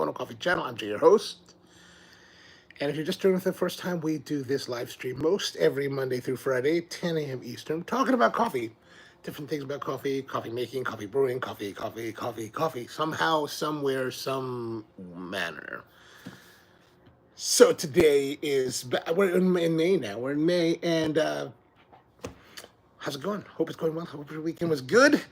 Ono Coffee channel. I'm Jay, your host. And if you're just joining for the first time, we do this live stream most every Monday through Friday, 10 a.m. Eastern, talking about coffee. Different things about coffee, coffee making, coffee brewing, coffee, somehow, somewhere, some manner. So today is, we're in May now. We're in May, and how's it going? Hope it's going well. Hope your weekend was good.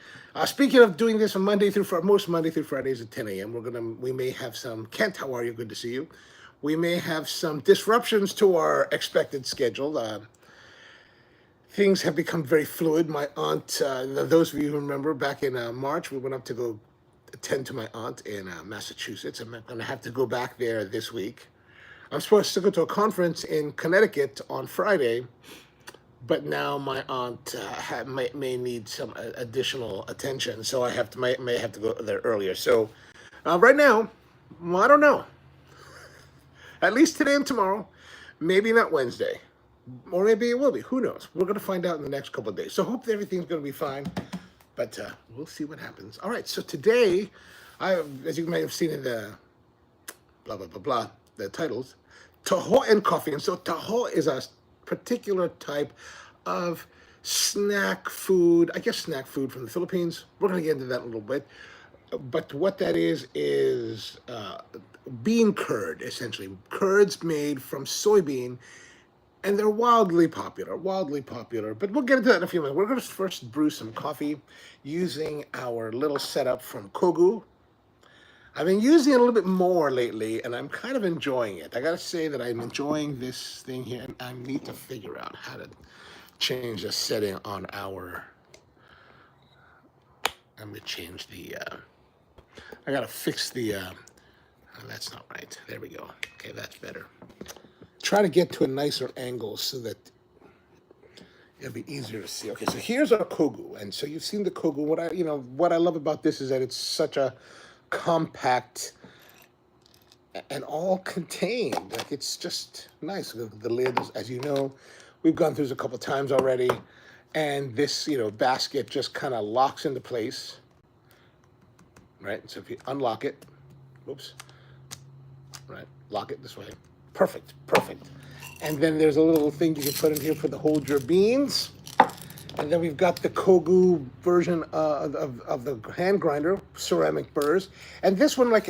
Speaking of doing this on Monday through Friday, most Monday through Fridays at 10 a.m., we may have some, Kent, how are you? Good to see you. We may have some disruptions to our expected schedule. Things have become very fluid. My aunt, those of you who remember, back in March, we went up to go attend to my aunt in Massachusetts. I'm going to have to go back there this week. I'm supposed to go to a conference in Connecticut on Friday, but now my aunt may need some additional attention, so I may have to go there earlier. So right now, I don't know. At least today and tomorrow, maybe not Wednesday, or maybe it will be. Who knows? We're going to find out in the next couple of days. So hope everything's going to be fine, but we'll see what happens. All right, so today, as you may have seen in the the titles, Taho and coffee. And so Taho is a particular type of snack food, I guess snack food from the Philippines. We're going to get into that in a little bit. But what that is bean curd, essentially. Curds made from soybean, and they're wildly popular. But we'll get into that in a few minutes. We're going to first brew some coffee using our little setup from Kogu. I've been using it a little bit more lately, and I'm kind of enjoying it. I got to say that I'm enjoying this thing here, and I need to figure out how to change the setting on our... I'm going to change the... I got to fix the... Oh, that's not right. There we go. Okay, that's better. Try to get to a nicer angle so that it'll be easier to see. Okay, so here's our Kogu, and so you've seen the Kogu. What I love about this is that it's such a compact and all contained. Like, it's just nice. The lid is, as you know, we've gone through this a couple times already, and this basket just kind of locks into place. Right, so if you unlock it, oops, right, lock it this way. Perfect. And then there's a little thing you can put in here for the hold your beans. And then we've got the Kogu version of the hand grinder, ceramic burrs. And this one, like,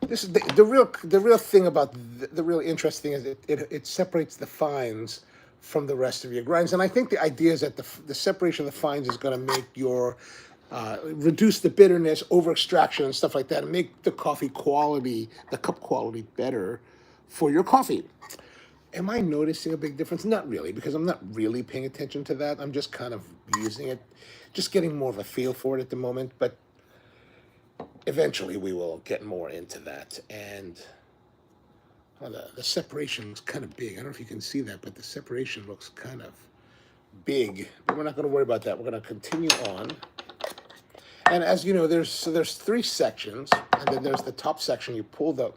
this is the real thing about the real interesting is it separates the fines from the rest of your grinds. And I think the idea is that the separation of the fines is going to make your reduce the bitterness, over extraction, and stuff like that, and make the coffee quality, the cup quality, better for your coffee. Am I noticing a big difference? Not really, because I'm not really paying attention to that. I'm just kind of using it, just getting more of a feel for it at the moment. But eventually, we will get more into that. And the separation is kind of big. I don't know if you can see that, but the separation looks kind of big. But we're not going to worry about that. We're going to continue on. And as you know, there's three sections, and then there's the top section. You pull the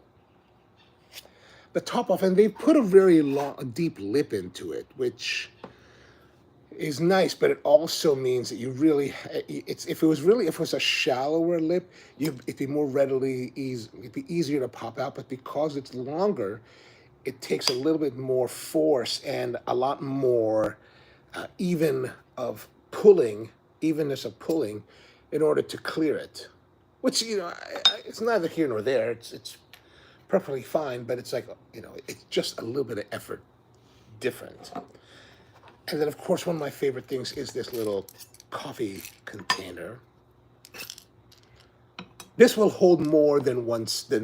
top off, and they put a very deep lip into it, which is nice. But it also means that you really, if it was a shallower lip, it'd be more it'd be easier to pop out. But because it's longer, it takes a little bit more force and a lot more evenness of pulling in order to clear it, which, it's neither here nor there. It's perfectly fine, but it's like, it's just a little bit of effort different. And then, of course, one of my favorite things is this little coffee container. This will hold more than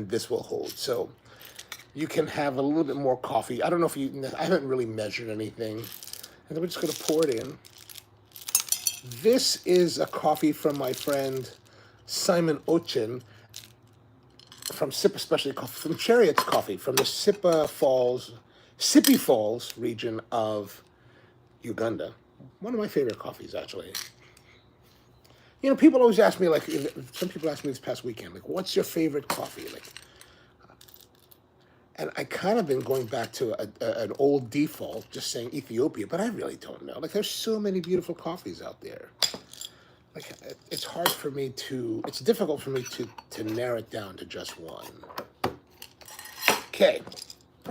this will hold, so you can have a little bit more coffee. I don't know if I haven't really measured anything. And then we're just going to pour it in. This is a coffee from my friend Simon Ochin from Sippy Specialty Coffee, from Chariot's Coffee, from the Sippy Falls region of Uganda. One of my favorite coffees, actually. People always ask me, like, some people asked me this past weekend, like, what's your favorite coffee? Like, and I kind of been going back to an old default, just saying Ethiopia, but I really don't know. Like, there's so many beautiful coffees out there. like it's hard for me to, it's difficult for me to narrow it down to just one. Okay,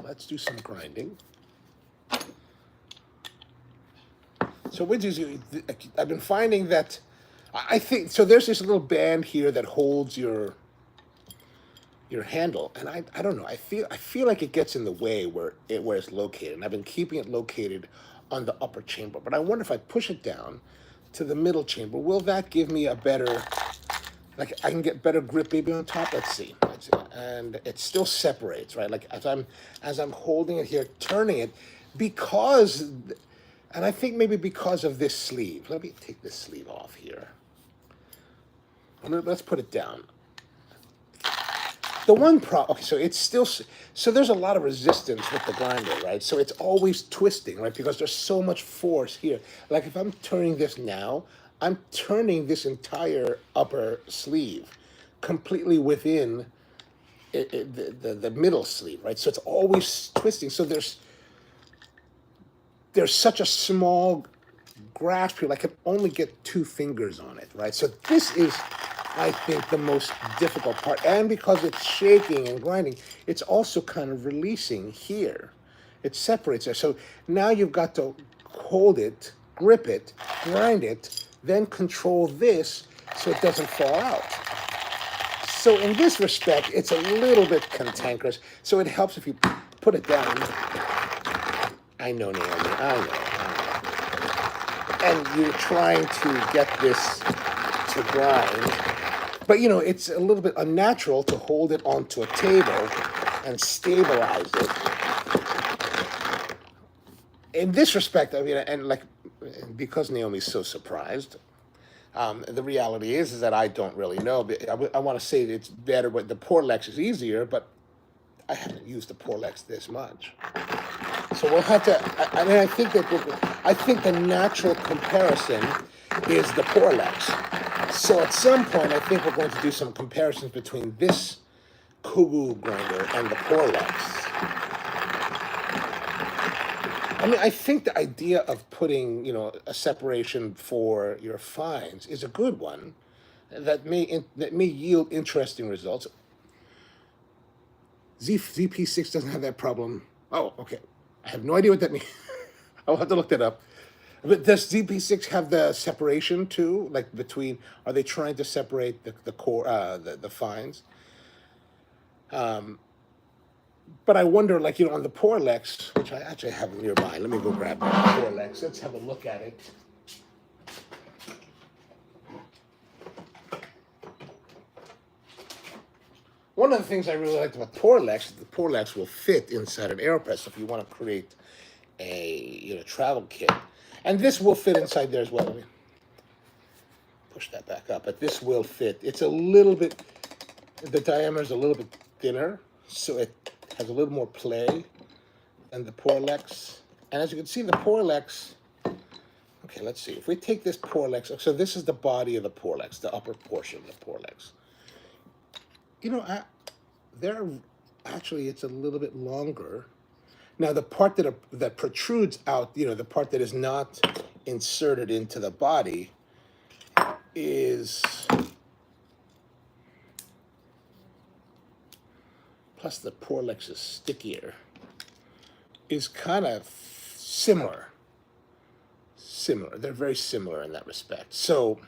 let's do some grinding. So with these, I've been finding that, I think, so there's this little band here that holds your handle, and I don't know, I feel like it gets in the way where it's located, and I've been keeping it located on the upper chamber, but I wonder if I push it down to the middle chamber, will that give me a better, like I can get better grip maybe on top? Let's see. And it still separates, right? Like as I'm holding it here, turning it, because, and I think maybe because of this sleeve. Let me take this sleeve off here. Let's put it down. The one problem, okay, so it's still, so there's a lot of resistance with the grinder, right? So it's always twisting, right? Because there's so much force here. Like if I'm turning this now, I'm turning this entire upper sleeve completely within the middle sleeve, right? So it's always twisting. So there's such a small grasp here, like I can only get 2 fingers on it, right? So this is, I think, the most difficult part. And because it's shaking and grinding, it's also kind of releasing here. It separates there. So now you've got to hold it, grip it, grind it, then control this so it doesn't fall out. So in this respect, it's a little bit cantankerous. So it helps if you put it down. I know, Naomi, I know. And you're trying to get this to grind. But, you know, it's a little bit unnatural to hold it onto a table and stabilize it. In this respect, I mean, and like, because Naomi's so surprised, the reality is that I don't really know. I want to say that it's better, but the Porlex is easier, but I haven't used the Porlex this much. So we'll have to, I mean, I think the natural comparison is the Porlex. So at some point, I think we're going to do some comparisons between this Kugu grinder and the Porlex. I mean, I think the idea of putting, you know, a separation for your fines is a good one that may yield interesting results. ZP6 doesn't have that problem. Oh, okay. I have no idea what that means. I'll have to look that up. But does ZP6 have the separation too? Like between, are they trying to separate the core, the fines? But I wonder, like, you know, on the Porlex, which I actually have nearby. Let me go grab the Porlex. Let's have a look at it. One of the things I really liked about Porlex is the Porlex will fit inside an AeroPress if you want to create a, you know, travel kit. And this will fit inside there as well. Let me push that back up. But this will fit. It's a little bit, the diameter is a little bit thinner, so it has a little more play than the Porlex. And as you can see, the Porlex, okay, let's see. If we take this Porlex, so this is the body of the Porlex, the upper portion of the Porlex. You know, actually, it's a little bit longer. Now, the part that protrudes out, you know, the part that is not inserted into the body is, plus the Porlex is stickier, is kind of similar. They're very similar in that respect. So,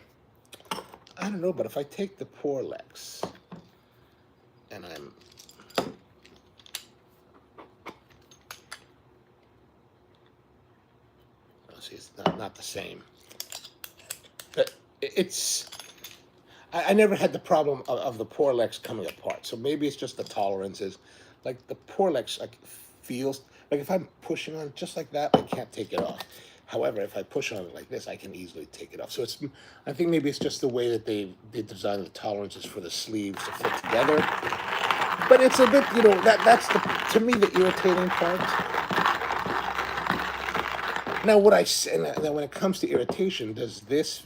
I don't know, but if I take the Porlex, and see, it's not the same. But it's, I never had the problem of the Porlex coming apart. So maybe it's just the tolerances. Like the Porlex, like feels, like if I'm pushing on it just like that, I can't take it off. However, if I push on it like this, I can easily take it off. So it's, I think maybe it's just the way that they designed the tolerances for the sleeves to fit together. But it's a bit, you know, that's to me the irritating part. Now, what I say, now when it comes to irritation, is this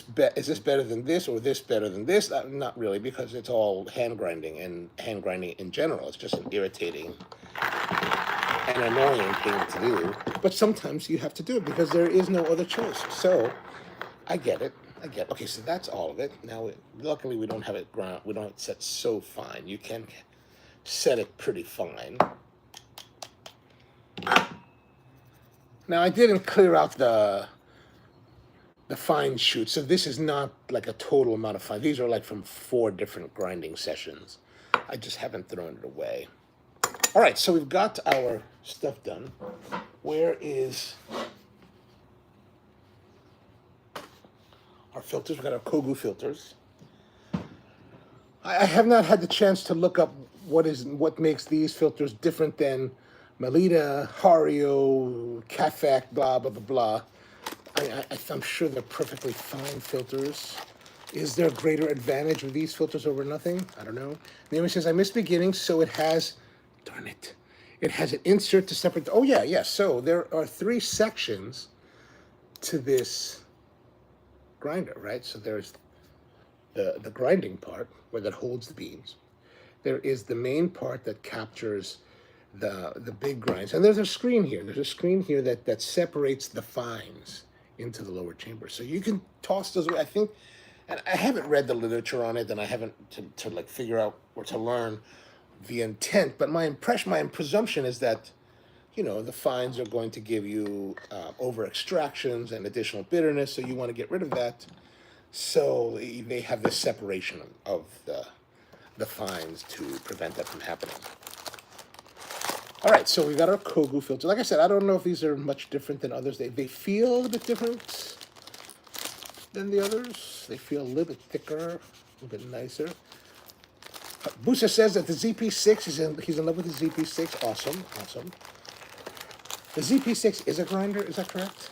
better than this, or this better than this? Not really, because it's all hand grinding, and hand grinding in general is just an irritating and annoying thing to do. But sometimes you have to do it because there is no other choice. So I get it. again, okay, so that's all of it. Now, luckily we don't have it ground, we don't have it set so fine. You can set it pretty fine. Now, I didn't clear out the fine shoot, so this is not like a total amount of fine. These are like from 4 different grinding sessions. I just haven't thrown it away. All right, so we've got our stuff done. Where is our filters? We've got our Kogu filters. I have not had the chance to look up what makes these filters different than Melita, Hario, Cafak, blah, blah, blah, blah. I'm sure they're perfectly fine filters. Is there a greater advantage of these filters over nothing? I don't know. Naomi says, I missed beginning, so it has, darn it, it has an insert to separate. Oh, yeah, yeah. So there are 3 sections to this grinder, right? So there's the grinding part where that holds the beans. There is the main part that captures the big grinds. And there's a screen here. There's a screen here that separates the fines into the lower chamber. So you can toss those away. I think, and I haven't read the literature on it, and I haven't to like figure out or to learn the intent, but my presumption is that, you know, the fines are going to give you over extractions and additional bitterness, so you want to get rid of that. So they have this separation of the fines to prevent that from happening. All right, so we got our Kogu filter. Like I said, I don't know if these are much different than others. They feel a bit different than the others. They feel a little bit thicker, a little bit nicer. Busa says that the ZP6, he's in love with the ZP6. Awesome, awesome. The ZP6 is a grinder, is that correct?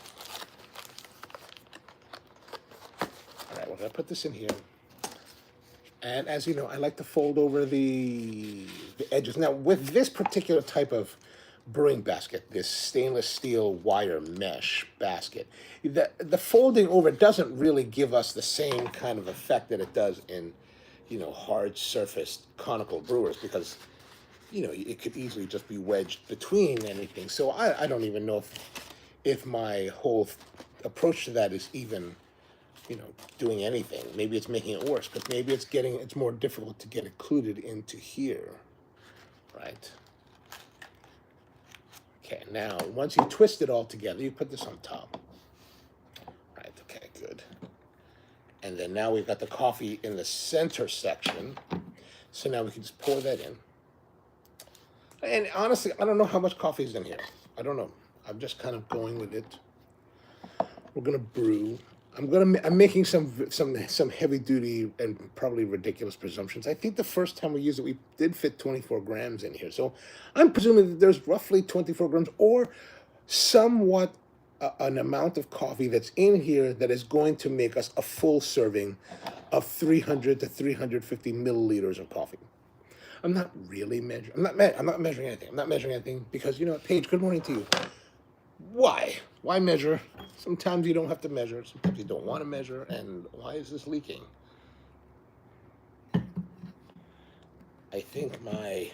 All right, we're gonna put this in here. And as you know, I like to fold over the edges. Now, with this particular type of brewing basket, this stainless steel wire mesh basket, the folding over doesn't really give us the same kind of effect that it does in, you know, hard surfaced conical brewers, because, you know, it could easily just be wedged between anything. So I don't even know if my whole approach to that is even, you know, doing anything. Maybe it's making it worse, because maybe it's more difficult to get included into here, right? Okay, now once you twist it all together, you put this on top. Right, okay, good. And then now we've got the coffee in the center section. So now we can just pour that in. And honestly, I don't know how much coffee is in here. I don't know. I'm just kind of going with it. We're gonna brew. I'm making some heavy duty and probably ridiculous presumptions. I think the first time we used it, we did fit 24 grams in here. So I'm presuming that there's roughly 24 grams or somewhat an amount of coffee that's in here that is going to make us a full serving of 300 to 350 milliliters of coffee. I'm not really measuring. I'm not measuring anything. I'm not measuring anything because, you know what, Paige, good morning to you. Why? Why measure? Sometimes you don't have to measure. Sometimes you don't want to measure. And why is this leaking? I think wow,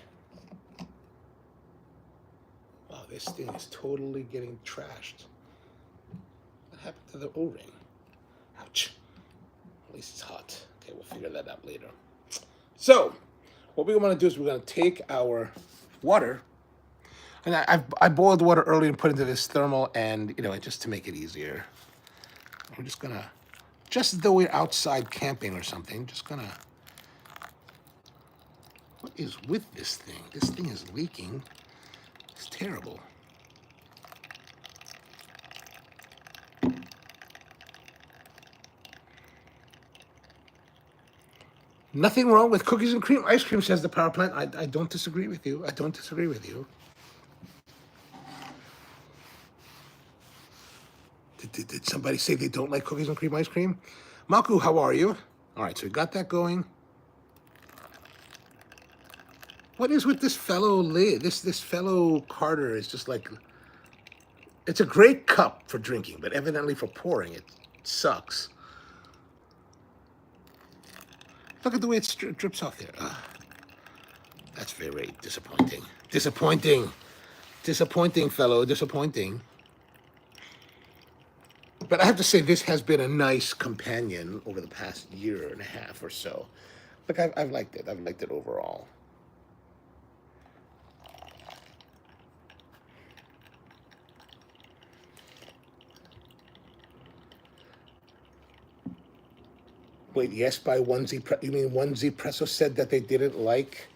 this thing is totally getting trashed. What happened to the O-ring? Ouch. At least it's hot. Okay, we'll figure that out later. So, what we're going to do is we're going to take our water. And I boiled water earlier and put into this thermal, and, you know, just to make it easier. We're just gonna, just as though we're outside camping or something, just gonna, what is with this thing? This thing is leaking. It's terrible. Nothing wrong with cookies and cream ice cream, says the power plant. I don't disagree with you. I don't disagree with you. Did somebody say they don't like cookies and cream ice cream? Malku, how are you? All right, so we got that going. What is with this fellow lid? This fellow Carter is just like, it's a great cup for drinking, but evidently for pouring, it sucks. Look at the way it drips off there. That's very disappointing. Disappointing. Disappointing, fellow. Disappointing. But I have to say, this has been a nice companion over the past year and a half or so. Like, I've liked it. I've liked it overall. Wait, yes, by Onesie. You mean Onesie Presso said that they didn't like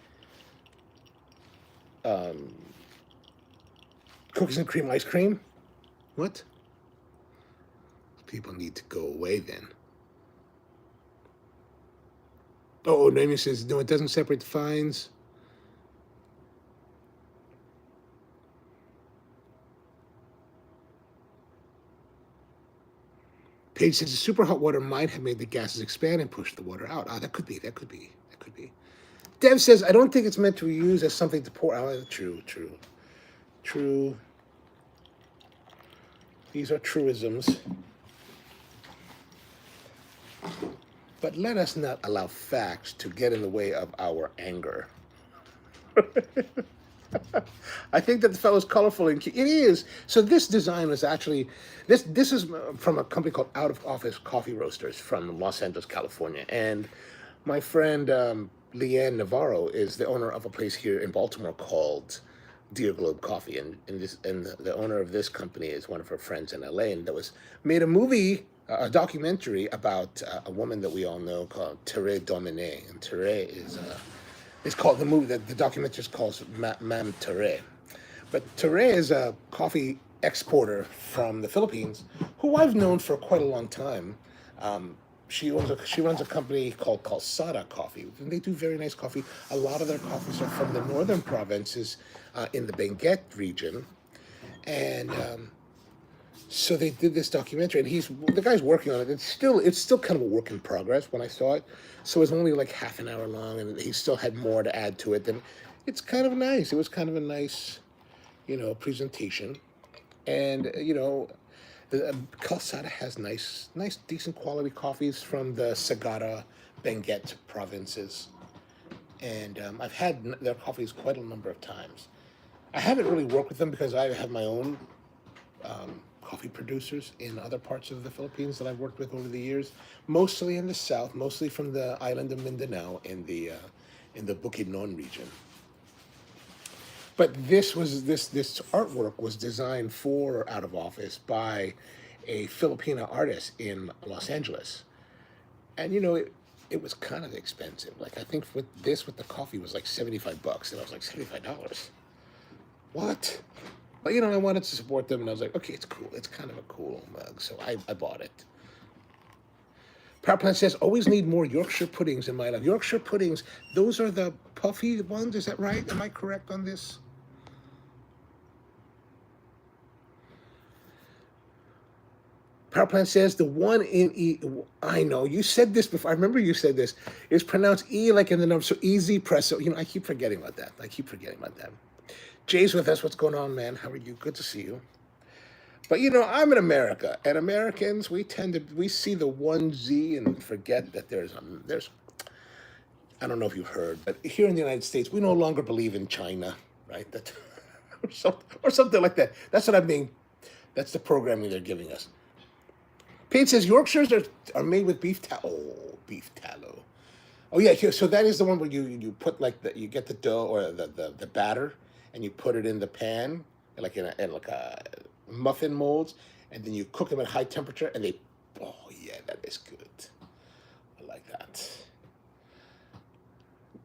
cookies and cream ice cream? What? People need to go away then. Oh, Naomi says, no, it doesn't separate the fines. Paige says the super hot water might have made the gases expand and push the water out. Ah, that could be, that could be, that could be. Dev says, I don't think it's meant to be used as something to pour out. True, true, true. These are truisms. But let us not allow facts to get in the way of our anger. I think that the fellow's colorful and cute. It is. So this design was actually, this is from a company called Out of Office Coffee Roasters from Los Angeles, California. And my friend Leanne Navarro is the owner of a place here in Baltimore called Deer Globe Coffee. And the owner of this company is one of her friends in LA. And that was made a movie, a documentary about a woman that we all know called Thérèse Dominé. And Thérèse is... it's called, the movie, the documentary is called Ma'am Thérèse. But Thérèse is a coffee exporter from the Philippines who I've known for quite a long time. She runs a company called Calzada Coffee, and they do very nice coffee. A lot of their coffees are from the northern provinces in the Benguet region. And so they did this documentary, and the guy's working on it. It's still kind of a work in progress when I saw it. So it was only like half an hour long, and he still had more to add to it. Then it's kind of nice. It was kind of a nice, presentation, and Calzada has nice, decent quality coffees from the Sagara, Benguet provinces, and I've had their coffees quite a number of times. I haven't really worked with them because I have my own coffee producers in other parts of the Philippines that I've worked with over the years, mostly in the south, mostly from the island of Mindanao in the Bukidnon region. But this artwork was designed for Out of Office by a Filipino artist in Los Angeles, and it was kind of expensive. Like, I think with the coffee was like $75, and I was like, $75? What? But I wanted to support them, and I was like, okay, it's cool. It's kind of a cool mug, so I bought it. Power Plant says, always need more Yorkshire puddings in my life. Yorkshire puddings, those are the puffy ones, is that right? Am I correct on this? Power Plant says, the one in E, I know, you said this before, I remember you said this, it's pronounced E like in the number, so easy press, so, I keep forgetting about that. Jay's with us. What's going on, man? How are you? Good to see you. But I'm in America, and Americans, we see the one Z and forget that there's I don't know if you've heard, but here in the United States, we no longer believe in China, right? That or something like that. That's what I mean. That's the programming they're giving us. Payne says Yorkshires are made with beef tallow. Oh, beef tallow. Oh yeah, so that is the one where you put you get the dough or the batter, and you put it in the pan, like in a muffin molds, and then you cook them at high temperature, and oh yeah, that is good. I like that.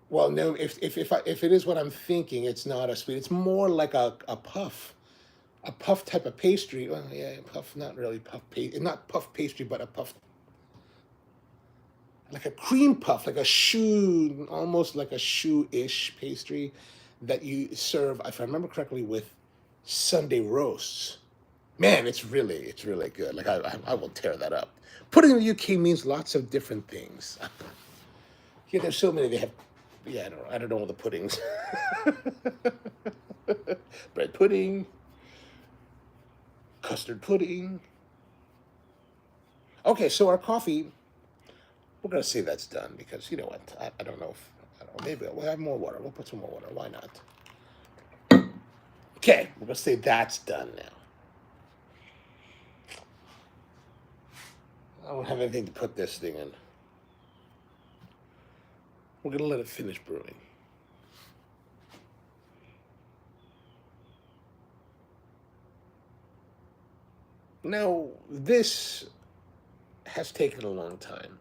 Well, no, if it is what I'm thinking, it's not a sweet. It's more like a puff type of pastry. Well, yeah, puff, not really puff pastry, not puff pastry, but a puff, like a cream puff, like a choux, almost like a choux-ish pastry that you serve, if I remember correctly, with Sunday roasts. Man, it's really good. Like, I will tear that up. Pudding in the UK means lots of different things. Yeah, there's so many. They have, yeah, I don't know all the puddings. Bread pudding, custard pudding. Okay, so our coffee, we're gonna say that's done because you know what? I don't know if, maybe we'll have more water. We'll put some more water. Why not? Okay, we're gonna say that's done now. I don't have anything to put this thing in. We're gonna let it finish brewing. Now, this has taken a long time.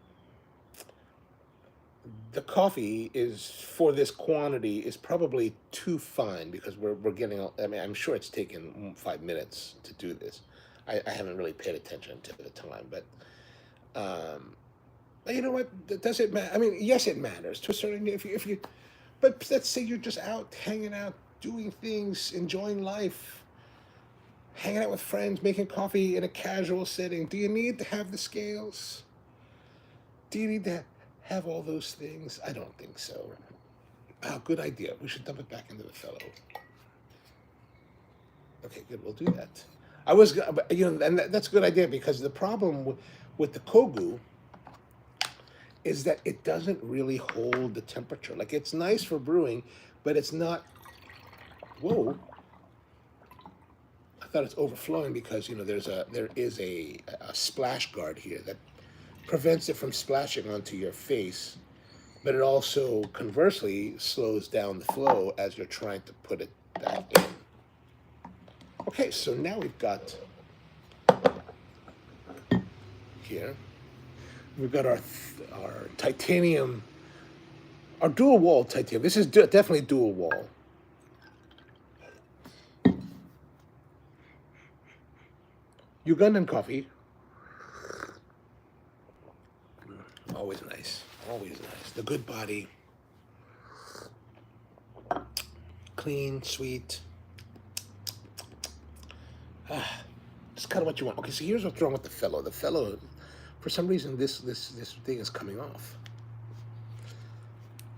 The coffee is, for this quantity, is probably too fine because we're getting, I mean, I'm sure it's taken 5 minutes to do this. I haven't really paid attention to the time, but you know what? Does it matter? I mean, yes, it matters to a certain, if you, but let's say you're just out, hanging out, doing things, enjoying life, hanging out with friends, making coffee in a casual setting. Do you need to have the scales? Do you need to have all those things? I don't think so. Oh, good idea. We should dump it back into the fellow. Okay, good. We'll do that. I was, you know, and that's a good idea because the problem with the kogu is that it doesn't really hold the temperature. Like, it's nice for brewing, but it's not. Whoa! I thought it's overflowing because, you know, there is a splash guard here that prevents it from splashing onto your face, but it also conversely slows down the flow as you're trying to put it back in. Okay, so now we've got here, we've got our titanium, our dual wall titanium. This is definitely dual wall. Ugandan coffee. Always nice. Always nice. The good body. Clean, sweet. It's kind of what you want. Okay, so here's what's wrong with the fellow. The fellow, for some reason, this thing is coming off.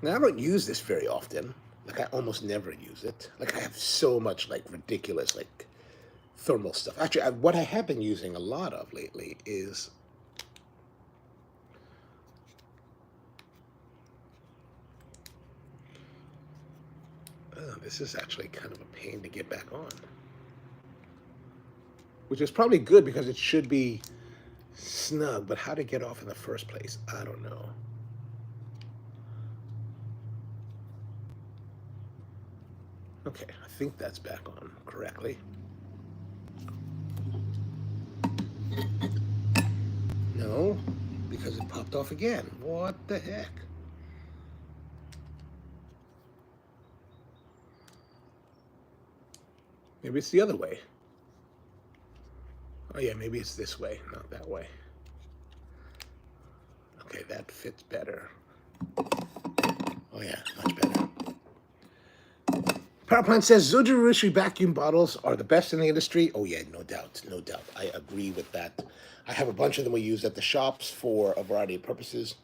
Now, I don't use this very often. Like, I almost never use it. Like, I have so much, like, ridiculous, like, thermal stuff. Actually, what I have been using a lot of lately is this is actually kind of a pain to get back on. Which is probably good because it should be snug, but how to get off in the first place, I don't know. Okay, I think that's back on correctly. No, because it popped off again. What the heck? Maybe it's the other way. Oh yeah, maybe it's this way, not that way. Okay, that fits better. Oh yeah, much better. Power Plant says Zojirushi vacuum bottles are the best in the industry. Oh yeah, no doubt, no doubt. I agree with that. I have a bunch of them we use at the shops for a variety of purposes.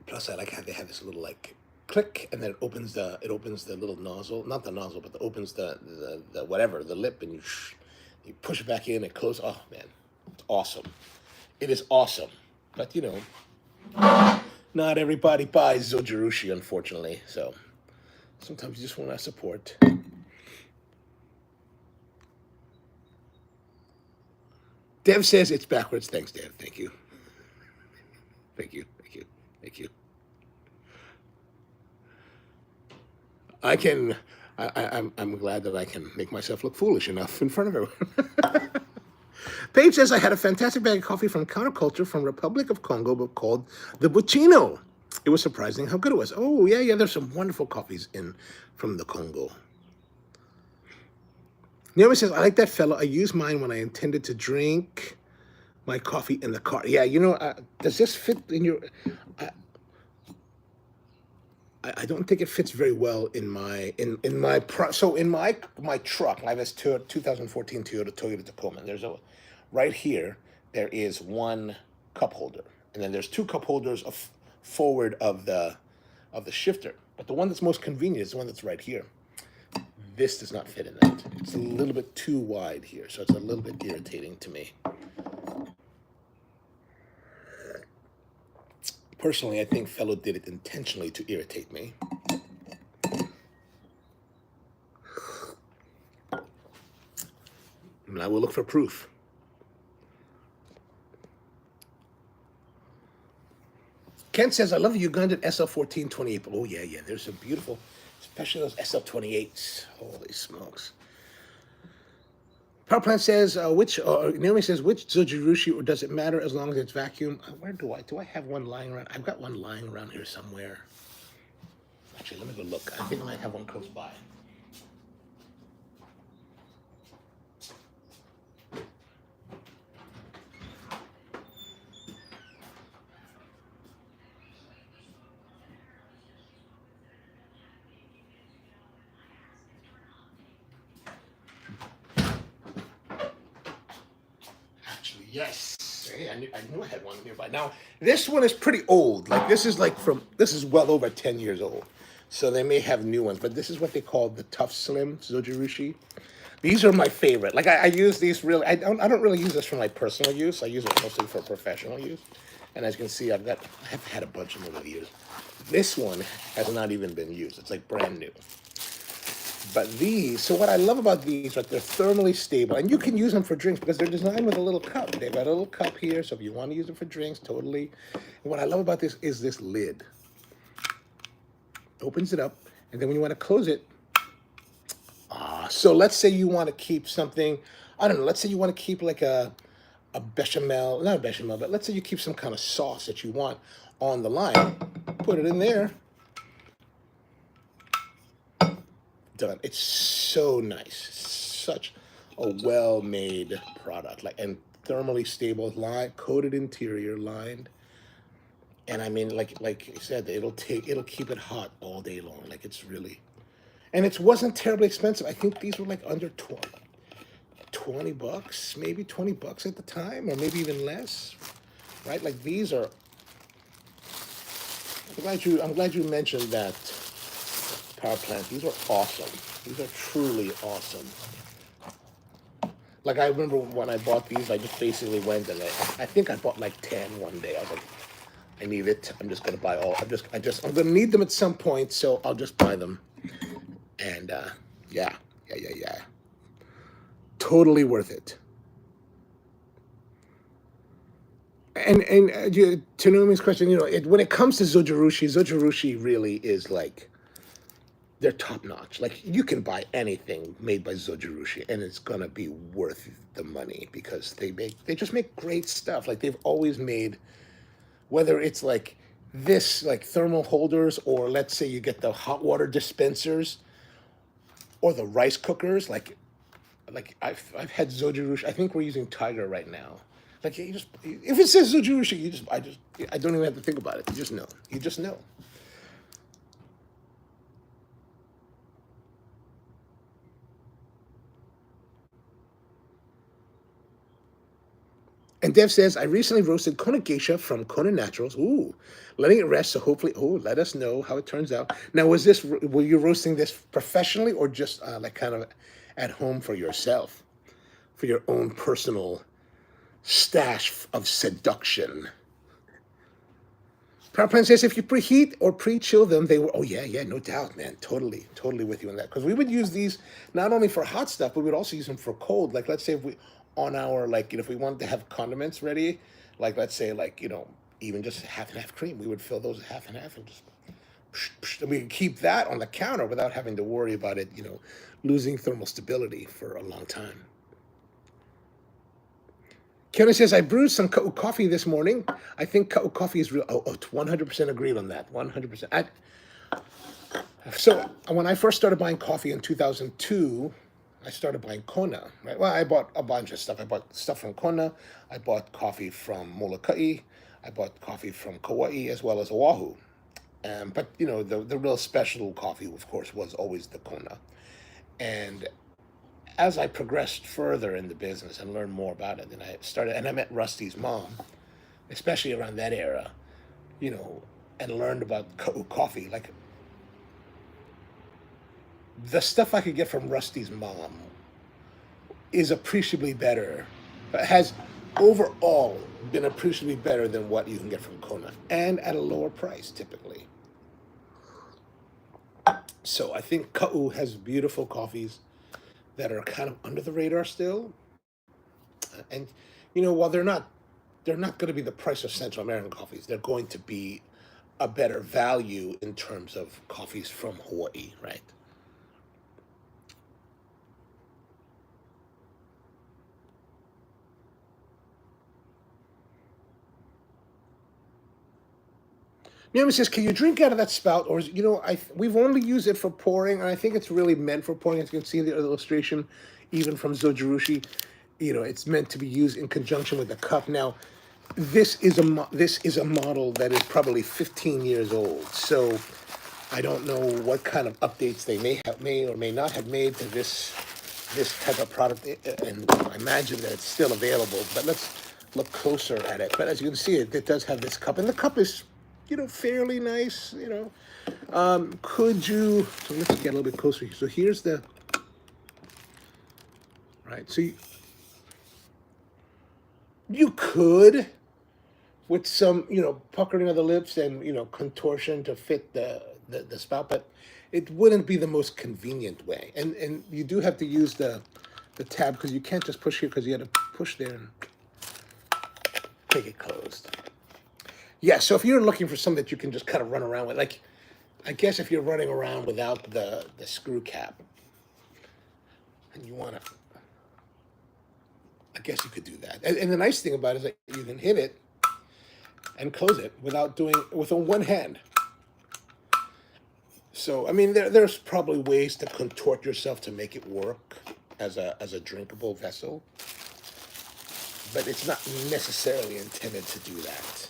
Plus, I like how they have this little like click, and then it opens the little nozzle, not the nozzle, but it opens the whatever, the lip, and you push it back in and close. Oh man, it's awesome. It is awesome. But you know, not everybody buys Zojirushi, unfortunately. So sometimes you just want to support. Dev says it's backwards. Thanks, Dev. Thank you. Thank you. Thank you. Thank you. I'm glad that I can make myself look foolish enough in front of everyone. Paige says, I had a fantastic bag of coffee from Counterculture from Republic of Congo, but called the Buccino. It was surprising how good it was. Oh, yeah, there's some wonderful coffees from the Congo. Naomi says, I like that fellow. I use mine when I intended to drink my coffee in the car. Yeah, you know, does this fit in your... I don't think it fits very well in my truck. I have this 2014 Toyota Tacoma. And there's right here. There is one cup holder, and then there's two cup holders forward of the shifter. But the one that's most convenient is the one that's right here. This does not fit in that. It's a little bit too wide here, so it's a little bit irritating to me. Personally, I think fellow did it intentionally to irritate me. And I will look for proof. Ken says, I love the Ugandan SL1428. Oh, yeah, yeah. There's some beautiful, especially those SL28s. Holy smokes. Power plant says, Naomi says, which Zojirushi, or does it matter as long as it's vacuum? Where do I have one lying around? I've got one lying around here somewhere. Actually, let me go look. I think I might have one close by. Actually, yes. Hey, I knew I had one nearby. Now, this one is pretty old. Like, this is well over 10 years old. So they may have new ones, but this is what they call the Tough Slim Zojirushi. These are my favorite. Like, I use these really, I don't really use this for my personal use. I use it mostly for professional use. And as you can see, I've had a bunch of them over the years. This one has not even been used. It's like brand new. But these, so what I love about these, right, they're thermally stable, and you can use them for drinks because they're designed with a little cup. They've got a little cup here, so if you want to use it for drinks, totally. And what I love about this is this lid. Opens it up, and then when you want to close it, so let's say you want to keep something, I don't know, let's say you want to keep like a bechamel, not a bechamel, but let's say you keep some kind of sauce that you want on the line, put it in there, done. It's so nice. Such a well-made product, like, and thermally stable, line coated interior, lined. And I mean, like I said, it'll keep it hot all day long. Like, it's really, and it wasn't terribly expensive. I think these were like under 20 bucks, maybe 20 bucks at the time, or maybe even less, right? Like, these are, I'm glad you mentioned that, power plant. These are awesome. These are truly awesome. Like, I remember when I bought these, I just basically went and I think I bought like 10 one day. I was like, I need it. I'm just gonna buy all. I'm gonna need them at some point, so I'll just buy them. And yeah. Totally worth it. And to Naomi's question, when it comes to Zojirushi really is like, they're top notch. Like, you can buy anything made by Zojirushi and it's gonna be worth the money because they just make great stuff. Like, they've always made, whether it's like this, like thermal holders, or let's say you get the hot water dispensers or the rice cookers. Like I've had Zojirushi. I think we're using Tiger right now. Like, you just, if it says Zojirushi, I don't even have to think about it. You just know. You just know. And Dev says, I recently roasted Kona Geisha from Kona Naturals. Ooh, letting it rest. So hopefully, let us know how it turns out. Now, were you roasting this professionally or just like kind of at home for yourself, for your own personal stash of seduction? Power plant says, if you preheat or pre-chill them, they were, oh yeah, no doubt, man. Totally with you on that. Because we would use these not only for hot stuff, but we'd also use them for cold. Like, let's say if we, on our, like, if we wanted to have condiments ready, like, let's say, like, even just half and half cream, we would fill those half and half and just, and we could keep that on the counter without having to worry about it, losing thermal stability for a long time. Kenny says, I brewed some coffee this morning. I think coffee is real. 100% agreed on that. 100%. So when I first started buying coffee in 2002, I started buying Kona, right? Well, I bought a bunch of stuff. I bought stuff from Kona. I bought coffee from Molokai. I bought coffee from Kauai as well as Oahu. But, the real special coffee, of course, was always the Kona. And as I progressed further in the business and learned more about it, and I met Rusty's mom, especially around that era, and learned about coffee. Like, the stuff I could get from Rusty's mom is appreciably better, has overall been appreciably better than what you can get from Kona, and at a lower price typically. So I think Ka'u has beautiful coffees that are kind of under the radar still. And while they're not going to be the price of Central American coffees, they're going to be a better value in terms of coffees from Hawaii, right? Naomi says, "Can you drink out of that spout, or is, we've only used it for pouring, and I think it's really meant for pouring. As you can see in the illustration, even from Zojirushi, it's meant to be used in conjunction with the cup. Now, this is a model that is probably 15 years old, so I don't know what kind of updates they may have made or may not have made to this type of product, and I imagine that it's still available. But let's look closer at it. But as you can see, it does have this cup, and the cup is, fairly nice. Could you? So let's get a little bit closer here. So here's the right. So you could, with some, puckering of the lips and contortion to fit the spout, but it wouldn't be the most convenient way. And you do have to use the tab, because you can't just push here, because you have to push there and make it closed. Yeah, so if you're looking for something that you can just kind of run around with, like, I guess if you're running around without the screw cap, and you want to, I guess you could do that. And the nice thing about it is that you can hit it and close it without doing with one hand. So I mean, there's probably ways to contort yourself to make it work as a drinkable vessel, but it's not necessarily intended to do that.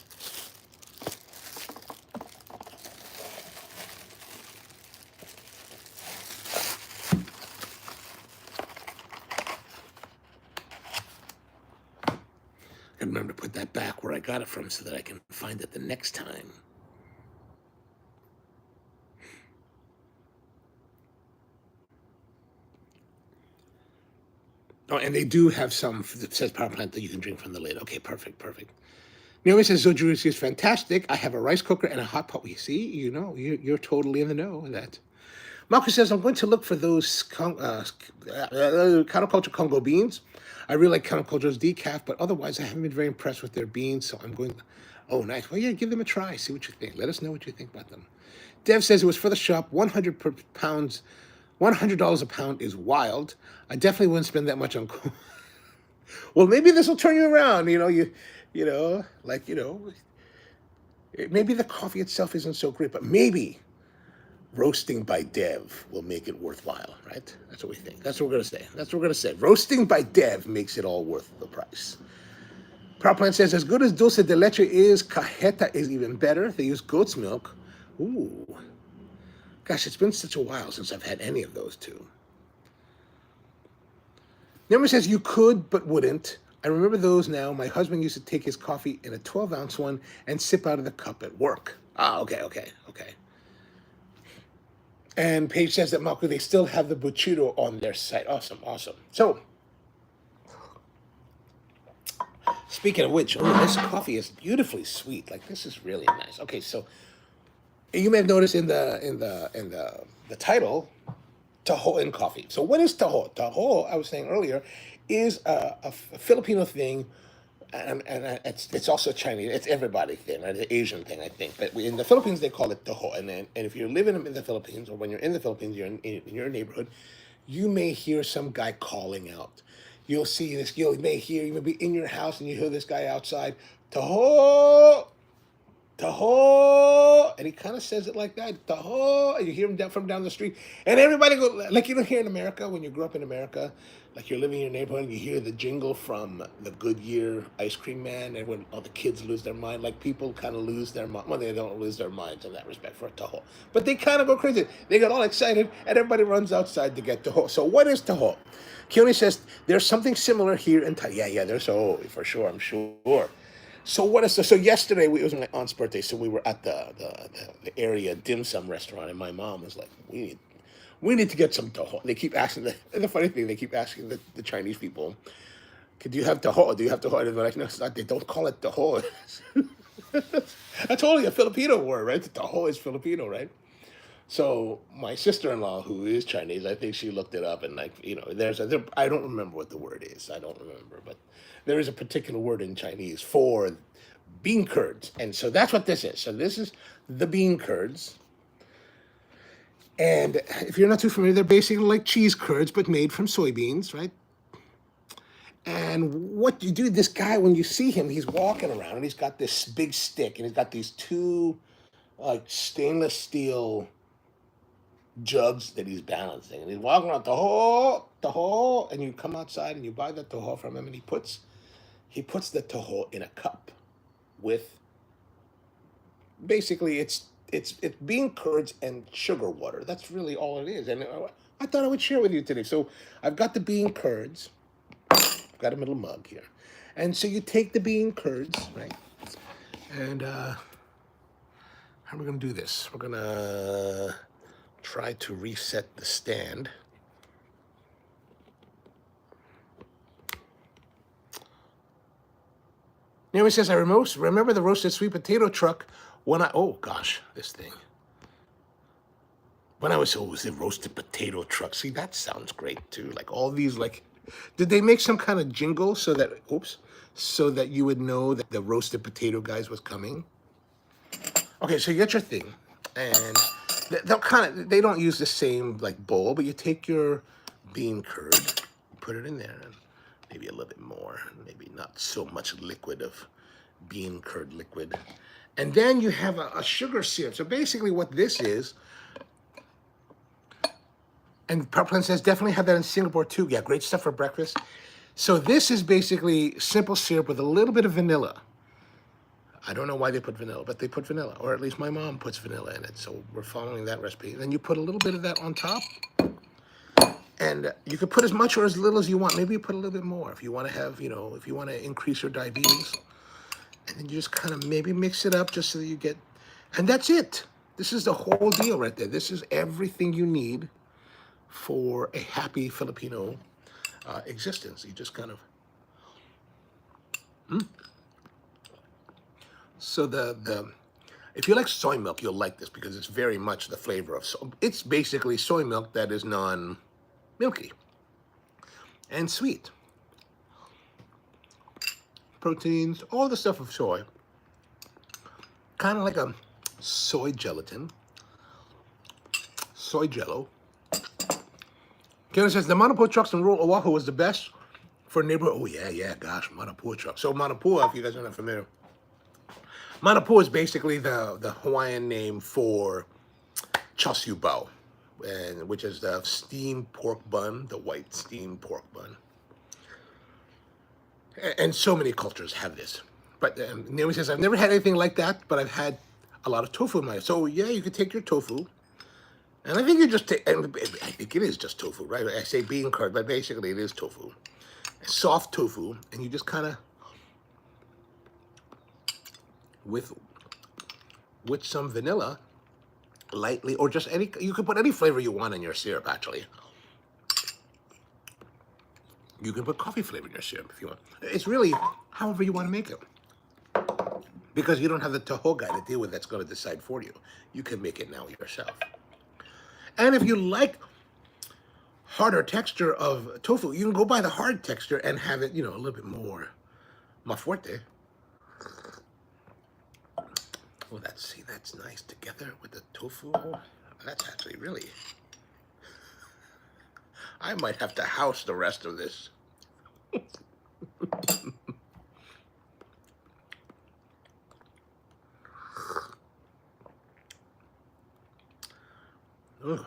I remember to put that back where I got it from so that I can find it the next time. Oh, and they do have some that says power plant that you can drink from the lid. Okay, perfect, perfect. Naomi says Zojirushi is fantastic. I have a rice cooker and a hot pot. We see, you're totally in the know with that. Malcolm says, I'm going to look for those counterculture Congo beans. I really like counterculture's decaf, but otherwise I haven't been very impressed with their beans, so I'm going, oh, nice. Well, yeah, give them a try. See what you think. Let us know what you think about them. Dev says it was for the shop. 100 per pounds, $100 a pound is wild. I definitely wouldn't spend that much on. Well, maybe this will turn you around. Maybe the coffee itself isn't so great, but maybe roasting by Dev will make it worthwhile, right? That's what we think. That's what we're going to say. That's what we're going to say. Roasting by Dev makes it all worth the price. Proplan says, as good as dulce de leche is, cajeta is even better. They use goat's milk. Ooh. Gosh, it's been such a while since I've had any of those two. Naomi says, you could, but wouldn't. I remember those now. My husband used to take his coffee in a 12-ounce one and sip out of the cup at work. Ah, okay. And Paige says that Malcolm, they still have the Buchito on their site. Awesome. So, speaking of which, this coffee is beautifully sweet. Like, this is really nice. Okay, so you may have noticed in the title, Taho coffee. So what is Taho? Taho, I was saying earlier, is a Filipino thing, and it's also Chinese. It's everybody thing, right? It's an Asian thing, I think. But in the Philippines, they call it Taho. And if you're living in the Philippines, or when you're in the Philippines, you're in your neighborhood, you may hear some guy calling out. You'll see this. You may be in your house and you hear this guy outside, Taho, Taho, and he kind of says it like that, Taho, and you hear him from down the street, and everybody go, like, here in America, when you grew up in America, like you're living in your neighborhood, and you hear the jingle from the Goodyear ice cream man, and when all the kids lose their mind, like people kind of lose their mind. Well, they don't lose their minds in that respect for Taho, but they kind of go crazy. They get all excited, and everybody runs outside to get Taho. So what is Taho? Keone says there's something similar here in Thailand. Yeah, there's for sure, I'm sure. So what is so yesterday it was my aunt's birthday, so we were at the area dim sum restaurant, and my mom was like, we need to get some taho. They keep asking the funny thing, they keep asking the Chinese people, do you have taho? Do you have taho? And they're like, no, it's not. They don't call it taho. That's only a Filipino word, right? Taho is Filipino, right? So my sister-in-law, who is Chinese, I think she looked it up, and I don't remember what the word is. I don't remember, but there is a particular word in Chinese for bean curds. And so that's what this is. So this is the bean curds. And if you're not too familiar, they're basically like cheese curds, but made from soybeans, right? And what you do, this guy, when you see him, he's walking around and he's got this big stick and he's got these two like stainless steel jugs that he's balancing. And he's walking around Taho, and you come outside and you buy the Taho from him and he puts the Taho in a cup with, basically it's bean curds and sugar water. That's really all it is. And I thought I would share with you today. So I've got the bean curds. I've got a little mug here. And so you take the bean curds, right? And how are we going to do this? We're going to try to reset the stand. Naomi says, I remember the roasted sweet potato truck when oh gosh, this thing. When I was, it was the roasted potato truck. See, that sounds great too. Like all these, like, did they make some kind of jingle so that, so that you would know that the roasted potato guys was coming? Okay, so you get your thing, and they don't use the same like bowl, but you take your bean curd, put it in there, and maybe a little bit more, maybe not so much liquid of bean curd liquid. And then you have a sugar syrup. So basically what this is, and Parplan says, definitely have that in Singapore too. Yeah, great stuff for breakfast. So this is basically simple syrup with a little bit of vanilla. I don't know why they put vanilla, but they put vanilla, or at least my mom puts vanilla in it. So we're following that recipe. Then you put a little bit of that on top. And you could put as much or as little as you want. Maybe you put a little bit more if you want to have, if you want to increase your diabetes. And then you just kind of maybe mix it up just so that you get, and that's it. This is the whole deal right there. This is everything you need for a happy Filipino existence. You just kind of, So if you like soy milk, you'll like this because it's very much the flavor of it's basically soy milk that is non-milky and sweet. Proteins, all the stuff of soy. Kind of like a soy gelatin. Soy jello. Kevin says, the Manapua trucks in rural Oahu was the best for neighborhood. Oh, yeah, gosh, Manapua truck. So Manapua, if you guys are not familiar, Manapua is basically the Hawaiian name for char siu bao, which is the steamed pork bun, the white steamed pork bun. And so many cultures have this. But Naomi says, I've never had anything like that, but I've had a lot of tofu in my life. So yeah, you could take your tofu, and I think you just take, and I think it is just tofu, right? I say bean curd, but basically it is tofu. Soft tofu, and you just kind of, with some vanilla, lightly, or just any, you could put any flavor you want in your syrup, actually. You can put coffee flavor in your syrup if you want. It's really however you want to make it. Because you don't have the Taho guy to deal with that's going to decide for you. You can make it now yourself. And if you like harder texture of tofu, you can go buy the hard texture and have it, a little bit more fuerte. Well, that's nice together with the tofu. That's actually really, I might have to house the rest of this. Ugh.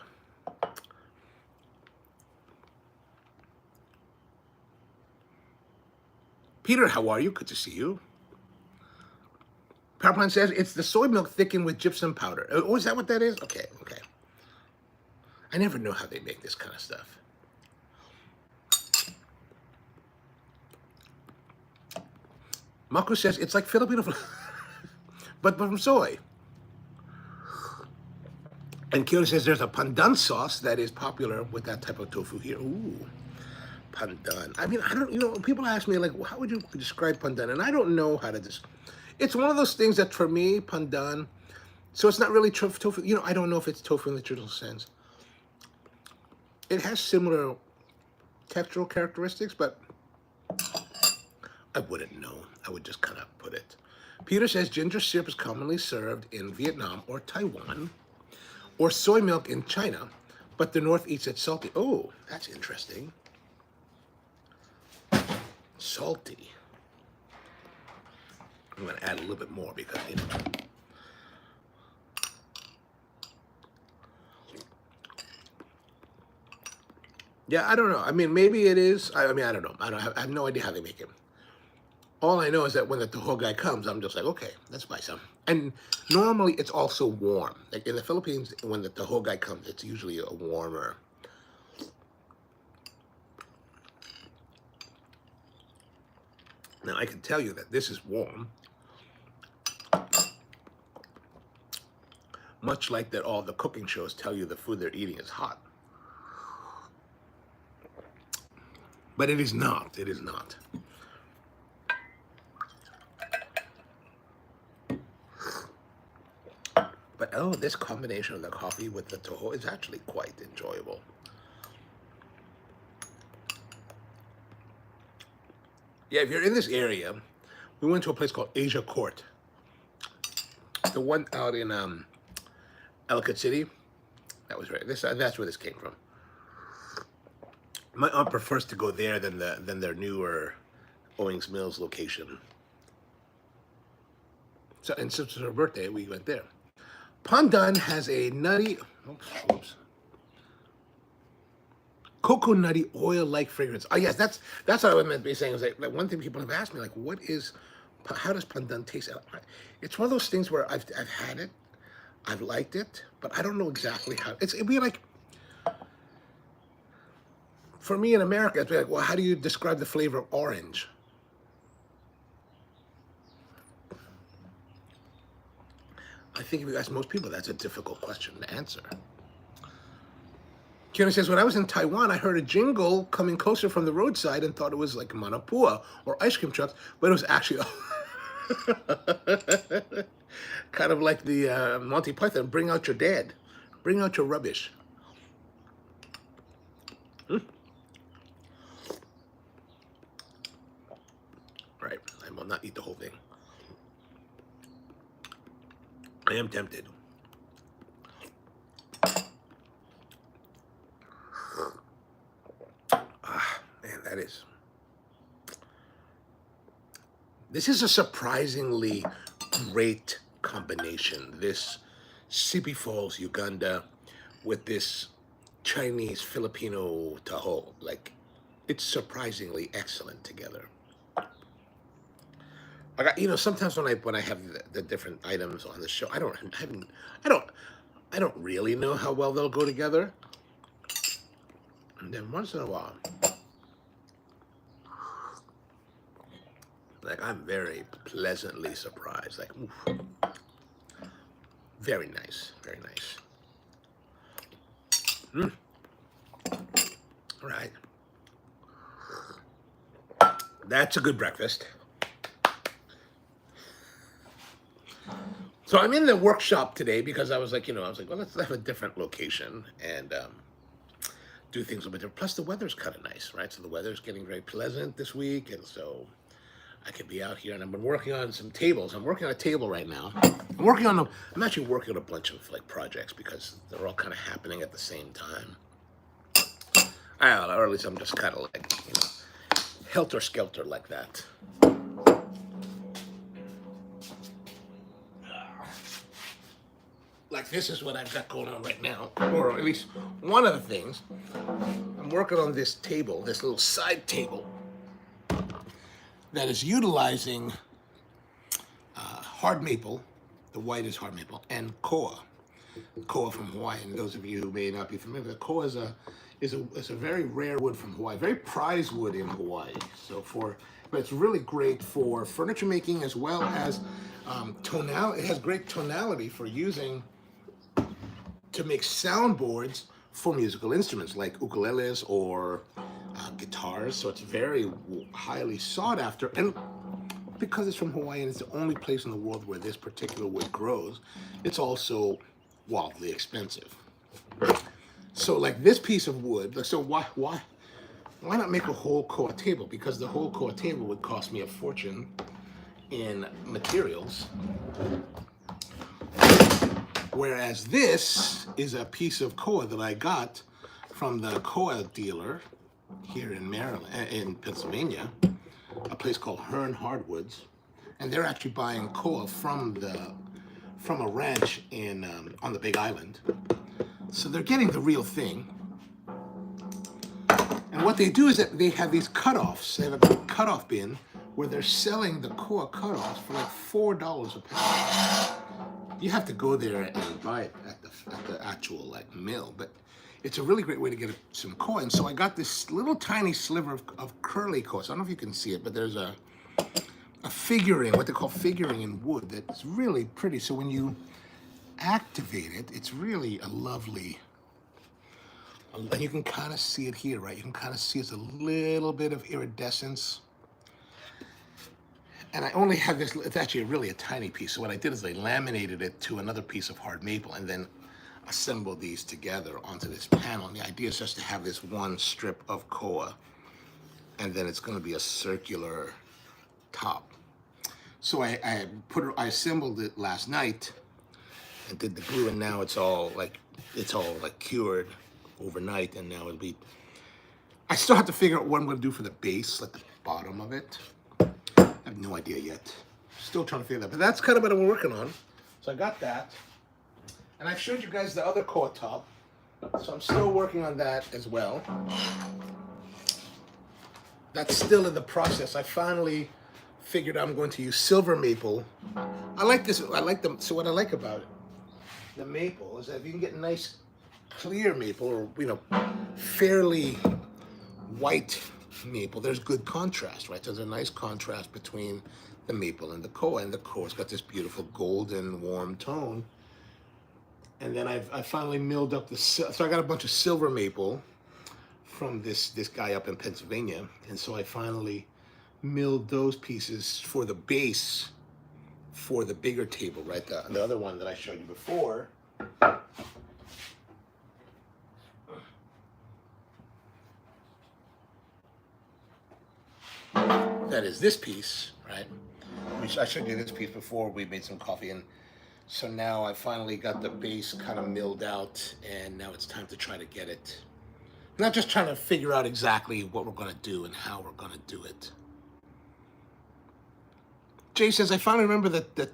Peter, how are you? Good to see you. PowerPoint says it's the soy milk thickened with gypsum powder. Oh, is that what that is? Okay. I never know how they make this kind of stuff. Mako says it's like Filipino, but from soy. And Kyoto says there's a pandan sauce that is popular with that type of tofu here. Ooh, pandan. I mean, I don't, people ask me, like, well, how would you describe pandan? And I don't know how to it's one of those things that for me, pandan, so it's not really tofu. I don't know if it's tofu in the traditional sense. It has similar textural characteristics, but I wouldn't know. I would just kind of put it. Peter says ginger syrup is commonly served in Vietnam or Taiwan, or soy milk in China, but the North eats it salty. Oh, that's interesting. Salty. I'm going to add a little bit more because, you know. Yeah, I don't know. I mean, maybe it is. I mean, I don't know. I have no idea how they make it. All I know is that when the Taho guy comes, I'm just like, okay, let's buy some. And normally it's also warm. Like in the Philippines, when the Taho guy comes, it's usually a warmer. Now, I can tell you that this is warm. Much like that all the cooking shows tell you the food they're eating is hot. But it is not. It is not. But oh, this combination of the coffee with the Taho is actually quite enjoyable. Yeah, if you're in this area, we went to a place called Asia Court. The one out in Ellicott City. That was right. That's where this came from. My aunt prefers to go there than their newer Owings Mills location. So, and since it was her birthday, we went there. Pandan has a nutty, cocoa nutty oil-like fragrance. Oh yes, that's what I was meant to be saying. Is like one thing people have asked me, like, how does pandan taste? It's one of those things where I've had it, I've liked it, but I don't know exactly how. It'd be like, for me in America, it'd be like, well, how do you describe the flavor of orange? I think if you ask most people, that's a difficult question to answer. Kieran says, when I was in Taiwan, I heard a jingle coming closer from the roadside and thought it was like Manapua or ice cream trucks, but it was actually kind of like the Monty Python, bring out your dead, bring out your rubbish. Right, I will not eat the whole thing. I am tempted. Man, this is a surprisingly great combination. This Sipi Falls, Uganda, with this Chinese Filipino Taho. Like, it's surprisingly excellent together. I got, you know, sometimes when I have the different items on the show, I don't really know how well they'll go together. And then once in a while, like, I'm very pleasantly surprised. Like, oof. Very nice, very nice. All right. That's a good breakfast. So I'm in the workshop today because I was like, well, let's have a different location and do things a little bit different. Plus, the weather's kind of nice, right? So the weather's getting very pleasant this week, and so I could be out here. And I've been working on some tables. I'm working on a table right now. I'm actually working on a bunch of like projects because they're all kind of happening at the same time. I don't know, or at least I'm just kind of like, helter skelter like that. Like, this is what I've got going on right now, or at least one of the things. I'm working on this table, this little side table that is utilizing hard maple. The white is hard maple, and koa from Hawaii. And those of you who may not be familiar, the koa is a very rare wood from Hawaii, very prized wood in Hawaii. But it's really great for furniture making as well as tonality. It has great tonality for using to make soundboards for musical instruments like ukuleles or guitars. So it's very highly sought after, and because it's from Hawaii and it's the only place in the world where this particular wood grows, it's also wildly expensive. So like this piece of wood, so why not make a whole koa table? Because the whole koa table would cost me a fortune, in materials. Whereas this is a piece of coa that I got from the coa dealer here in Maryland, in Pennsylvania, a place called Hearn Hardwoods, and they're actually buying coa from a ranch in on the Big Island. So they're getting the real thing. And what they do is that they have these cutoffs. They have a cutoff bin where they're selling the coa cutoffs for like $4 a pound. You have to go there and buy it at the actual like mill, but it's a really great way to get some coa. And so I got this little tiny sliver of curly coa. So I don't know if you can see it, but there's a figuring, what they call figuring in wood, that's really pretty. So when you activate it, it's really a lovely, and you can kind of see it here, right? You can kind of see it's a little bit of iridescence. And I only have this, it's actually really a tiny piece. So what I did is I laminated it to another piece of hard maple and then assembled these together onto this panel. And the idea is just to have this one strip of coa, and then it's going to be a circular top. So I assembled it last night and did the glue, and now it's all like cured overnight, and now it'll be, I still have to figure out what I'm going to do for the base, like the bottom of it. I have no idea yet. Still trying to figure that, but that's kind of what I'm working on. So I got that, and I showed you guys the other coa top, so I'm still working on that as well. That's still in the process. I finally figured I'm going to use silver maple. I like this. I like them. So what I like about it, the maple, is that if you can get nice, clear maple, or fairly white maple, there's good contrast, right? There's a nice contrast between the maple and the coa, and the coa's got this beautiful golden warm tone. And then I finally milled up so I got a bunch of silver maple from this guy up in Pennsylvania, and so I finally milled those pieces for the base for the bigger table, right? The other one that I showed you before. That is this piece, right? I showed you this piece before we made some coffee, and so now I finally got the base kind of milled out, and now it's time to try to get it. Not just trying to figure out exactly what we're going to do and how we're going to do it. Jay says, I finally remember the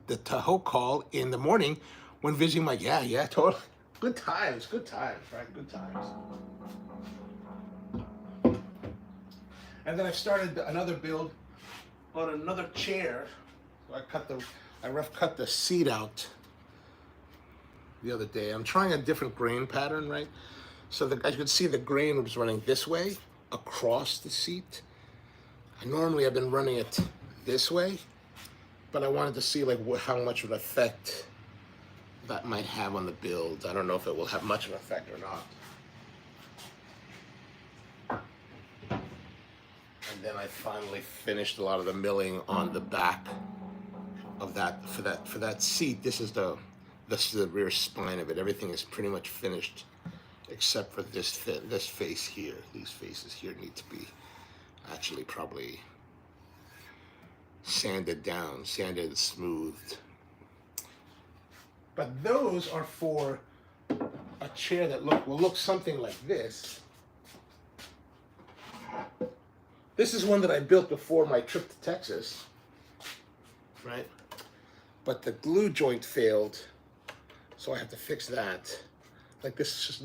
Taho call in the morning when visiting my, yeah, totally. Good times, right? Good times. And then I started another build on another chair. So I rough cut the seat out the other day. I'm trying a different grain pattern, right? So as you can see, the grain was running this way across the seat. Normally I've been running it this way, but I wanted to see like how much of an effect that might have on the build. I don't know if it will have much of an effect or not. And then I finally finished a lot of the milling on the back of that for that seat. This is the rear spine of it. Everything is pretty much finished except for this face here. These faces here need to be actually probably sanded down, sanded and smoothed. But those are for a chair that will look something like this. This is one that I built before my trip to Texas, right? But the glue joint failed, so I have to fix that. Like this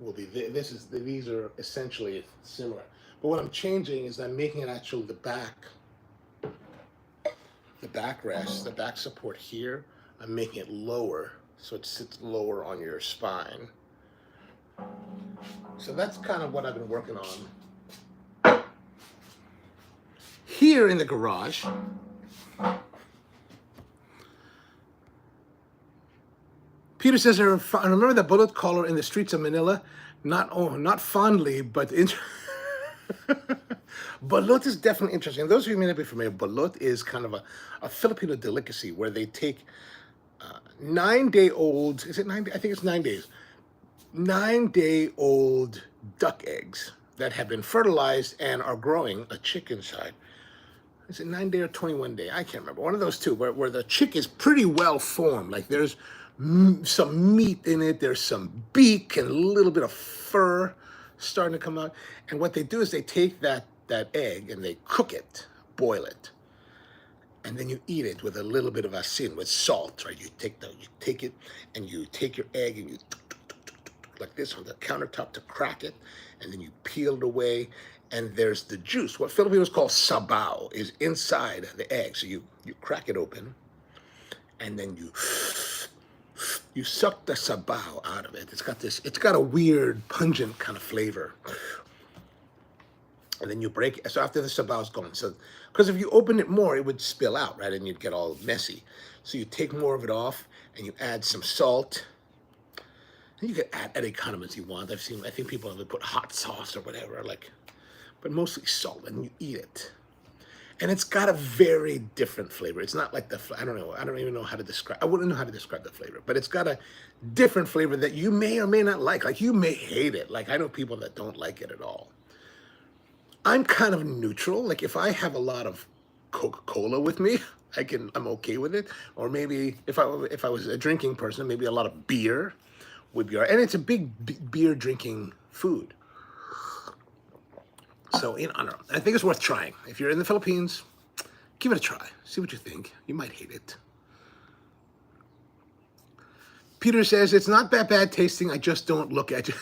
will be, these are essentially similar. But what I'm changing is I'm making it actually the backrest, the back support here, I'm making it lower, so it sits lower on your spine. So that's kind of what I've been working on. Here in the garage, Peter says, I remember the bullet collar in the streets of Manila, not fondly, but balut is definitely interesting. Those of you who may not be familiar, balut is kind of a Filipino delicacy where they take 9-day-old, is it 9 days? I think it's 9 days. 9-day-old duck eggs, that have been fertilized and are growing a chick inside. Is it 9-day or 21-day? I can't remember. One of those two, where the chick is pretty well formed. Like there's some meat in it, there's some beak and a little bit of fur starting to come out. And what they do is they take that egg and they cook it, boil it, and then you eat it with a little bit of asin, with salt, right? You take it and you take your egg and you like this on the countertop to crack it, and then you peel it away, and there's the juice. What Filipinos call sabaw is inside the egg. So you crack it open, and then you suck the sabaw out of it. It's got a weird pungent kind of flavor. And then you break it. So after the sabaw is gone, so because if you open it more, it would spill out, right? And you'd get all messy. So you take more of it off, and you add some salt. And you can add any condiments you want. I think people have put hot sauce or whatever, like, but mostly salt, and you eat it. And it's got a very different flavor. It's not like I don't even know how to describe, I wouldn't know how to describe the flavor, but it's got a different flavor that you may or may not like. Like you may hate it. Like I know people that don't like it at all. I'm kind of neutral. Like if I have a lot of Coca-Cola with me, I'm okay with it. Or maybe if I was a drinking person, maybe a lot of beer would be all right. And it's a big beer drinking food. So, I don't know. I think it's worth trying. If you're in the Philippines, give it a try. See what you think. You might hate it. Peter says, it's not that bad tasting. I just don't look at you.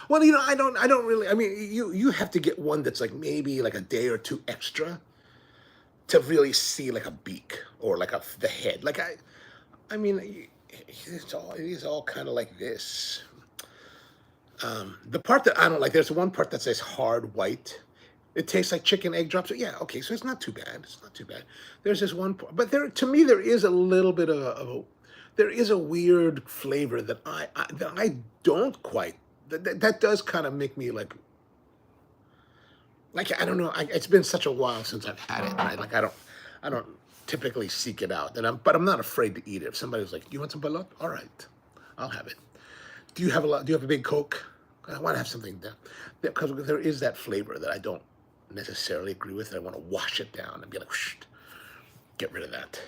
Well, I don't really, I mean, you have to get one that's like maybe like a day or two extra to really see like a beak or like the head. Like I mean, it is all kind of like this. The part that I don't like, there's one part that says hard white. It tastes like chicken egg drops. Yeah, okay, so it's not too bad. It's not too bad. There's this one part, but to me, there is a little bit there is a weird flavor that I don't quite. That does kind of make me like I don't know. It's been such a while since I've had it. Right? Like I don't typically seek it out, but I'm not afraid to eat it. If somebody's like, "You want some balot?" All right, I'll have it. Do you have a big Coke? I want to have something because there is that flavor that I don't necessarily agree with. I want to wash it down and be like, whoosh, get rid of that.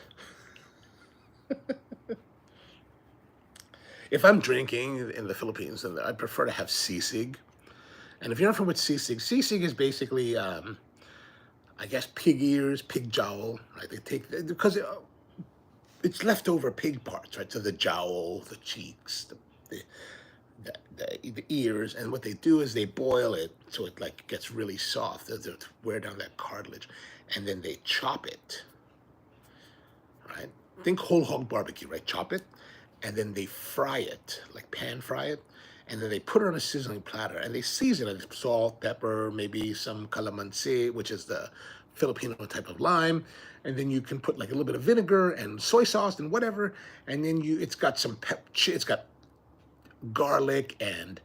If I'm drinking in the Philippines, then I prefer to have sisig. And if you're not familiar with sisig is basically, I guess, pig ears, pig jowl, right? Because it's leftover pig parts, right? So the jowl, the cheeks, the ears, and what they do is they boil it so it like gets really soft. They wear down that cartilage, and then they chop it, right? Think whole hog barbecue, right? Chop it, and then they fry it, like pan fry it, and then they put it on a sizzling platter, and they season it with salt, pepper, maybe some calamansi, which is the Filipino type of lime, and then you can put like a little bit of vinegar and soy sauce and whatever, and then it's got some it's got garlic and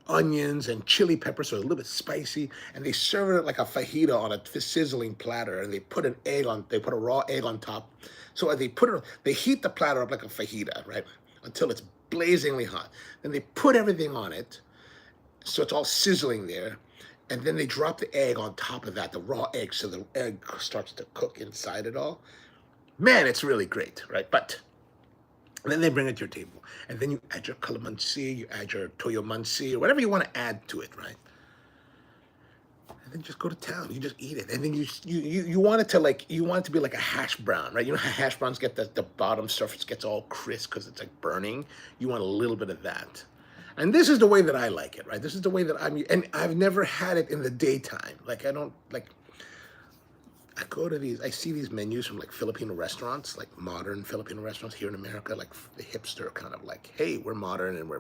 onions and chili pepper, so a little bit spicy, and they serve it like a fajita on a sizzling platter, and they put a raw egg on top. So they heat the platter up like a fajita, right, until it's blazingly hot. Then they put everything on it, so it's all sizzling there, and then they drop the egg on top of that, the raw egg, so the egg starts to cook inside it all. Man, it's really great, right? But then they bring it to your table, and then you add your calamansi, you add your toyo mansi, or whatever you want to add to it, right? And then just go to town. You just eat it, and then you want it to be like a hash brown, right? You know how hash browns get the bottom surface gets all crisp because it's like burning. You want a little bit of that, and this is the way that I like it, right? This is the way that and I've never had it in the daytime. Like I don't like. I see these menus from like Filipino restaurants, like modern Filipino restaurants here in America, like the hipster kind of like, hey, we're modern and we're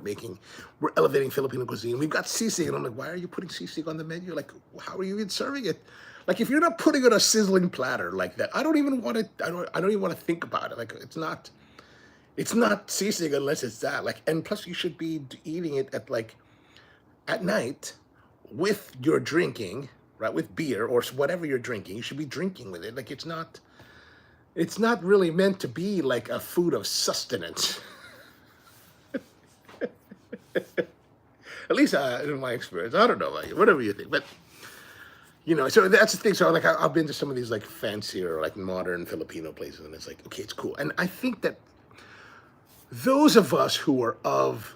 elevating Filipino cuisine. We've got sisig, and I'm like, why are you putting sisig on the menu? Like, how are you even serving it? Like, if you're not putting it on a sizzling platter like that, I don't even want to think about it. Like, it's not sisig unless it's that. Like, and plus you should be eating it at night with your drinking. Right, with beer or whatever you're drinking, you should be drinking with it. Like it's not really meant to be like a food of sustenance. At least in my experience. I don't know about you, whatever you think. But, you know, so that's the thing. So, like, I've been to some of these, like, fancier, like, modern Filipino places, and it's like, okay, it's cool. And I think that those of us who are of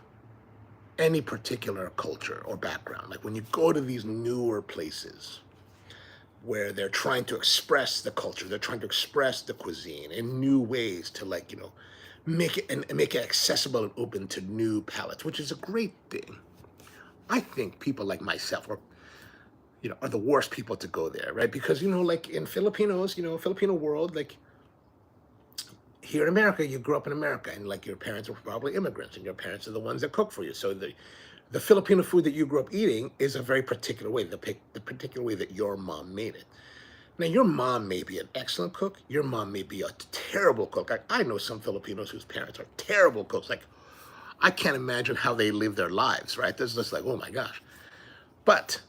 any particular culture or background, like when you go to these newer places where they're trying to express the culture, they're trying to express the cuisine in new ways to, like, you know, make it accessible and open to new palates, which is a great thing. I think people like myself are the worst people to go there, right? Because, you know, like in Filipinos, you know, Filipino world, like here in America, you grew up in America, and like your parents were probably immigrants, and your parents are the ones that cook for you. So the Filipino food that you grew up eating is a very particular way, the particular way that your mom made it. Now, your mom may be an excellent cook. Your mom may be a terrible cook. I know some Filipinos whose parents are terrible cooks. Like, I can't imagine how they live their lives, right? This is just like, oh my gosh. But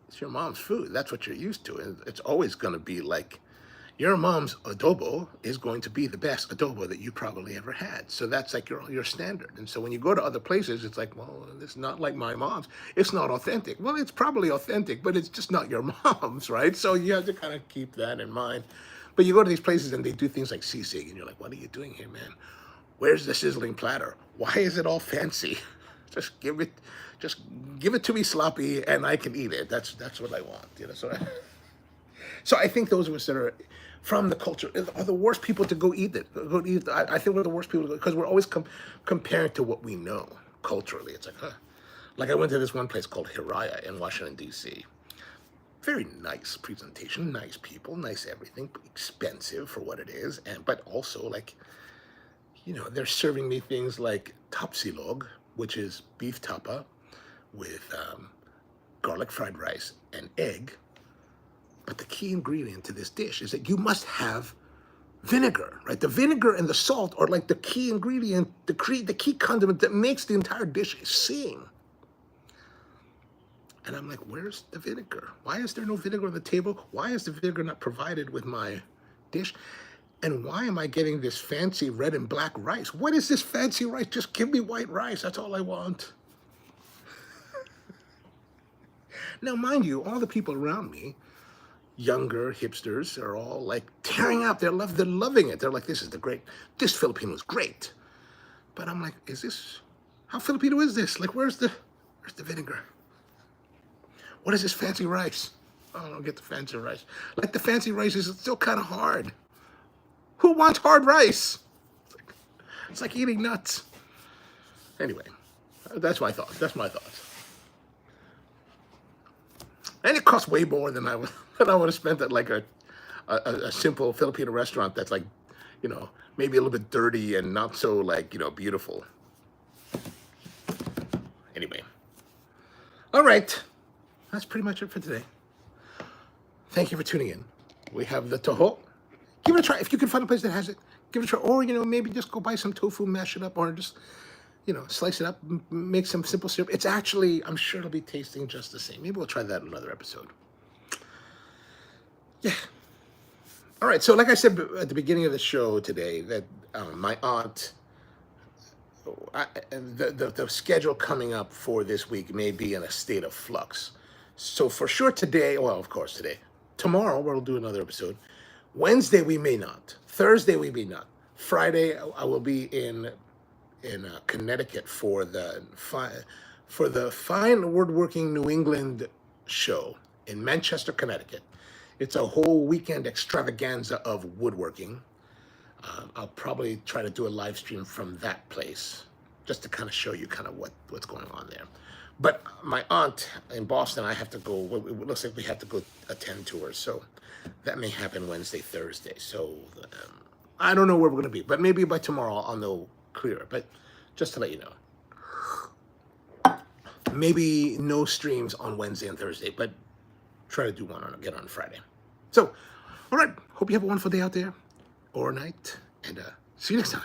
it's your mom's food. That's what you're used to. And it's always going to be like, your mom's adobo is going to be the best adobo that you probably ever had. So that's like your standard. And so when you go to other places, it's like, well, it's not like my mom's. It's not authentic. Well, it's probably authentic, but it's just not your mom's, right? So you have to kind of keep that in mind. But you go to these places and they do things like sisig, and you're like, what are you doing here, man? Where's the sizzling platter? Why is it all fancy? Just give it to me sloppy, and I can eat it. That's what I want, you know. So I think those of us that are from the culture are the worst people to go eat it. I think we're the worst people because we're always comparing to what we know culturally. It's like, huh. Like I went to this one place called Hiraya in Washington, D.C. Very nice presentation, nice people, nice everything, expensive for what it is, but also like, you know, they're serving me things like tapsilog, which is beef tapa with garlic fried rice and egg. But the key ingredient to this dish is that you must have vinegar, right? The vinegar and the salt are like the key ingredient, the key condiment that makes the entire dish sing. And I'm like, where's the vinegar? Why is there no vinegar on the table? Why is the vinegar not provided with my dish? And why am I getting this fancy red and black rice? What is this fancy rice? Just give me white rice. That's all I want. Now, mind you, all the people around me, younger hipsters, are all like tearing up. They're loving it. They're like, this Filipino is great. But I'm like, how Filipino is this? Like, where's the vinegar? What is this fancy rice? Oh, I don't get the fancy rice. Like, the fancy rice is still kind of hard. Who wants hard rice? It's like eating nuts. Anyway, that's my thoughts. And it costs way more than I would have spent at like a simple Filipino restaurant that's like, you know, maybe a little bit dirty and not so like, you know, beautiful. Anyway. All right. That's pretty much it for today. Thank you for tuning in. We have the Taho. Give it a try. If you can find a place that has it, give it a try. Or, you know, maybe just go buy some tofu, mash it up, or just, you know, slice it up, make some simple syrup. It's actually, I'm sure it'll be tasting just the same. Maybe we'll try that in another episode. Yeah. All right. So like I said at the beginning of the show today, that my aunt, the schedule coming up for this week may be in a state of flux. So for sure today, well, of course today, tomorrow we'll do another episode. Wednesday we may not. Thursday we may not. Friday I will be in Connecticut for the Fine Woodworking New England show in Manchester, Connecticut. It's a whole weekend extravaganza of woodworking. I'll probably try to do a live stream from that place just to kind of show you kind of what's going on there. But my aunt in Boston, I have to go. It looks like we have to go attend to her, so that may happen Wednesday, Thursday. So I don't know where we're going to be, but maybe by tomorrow I'll know clearer. But just to let you know, maybe no streams on Wednesday and Thursday, but try to do one again on Friday. So, all right. Hope you have a wonderful day out there or night, and see you next time.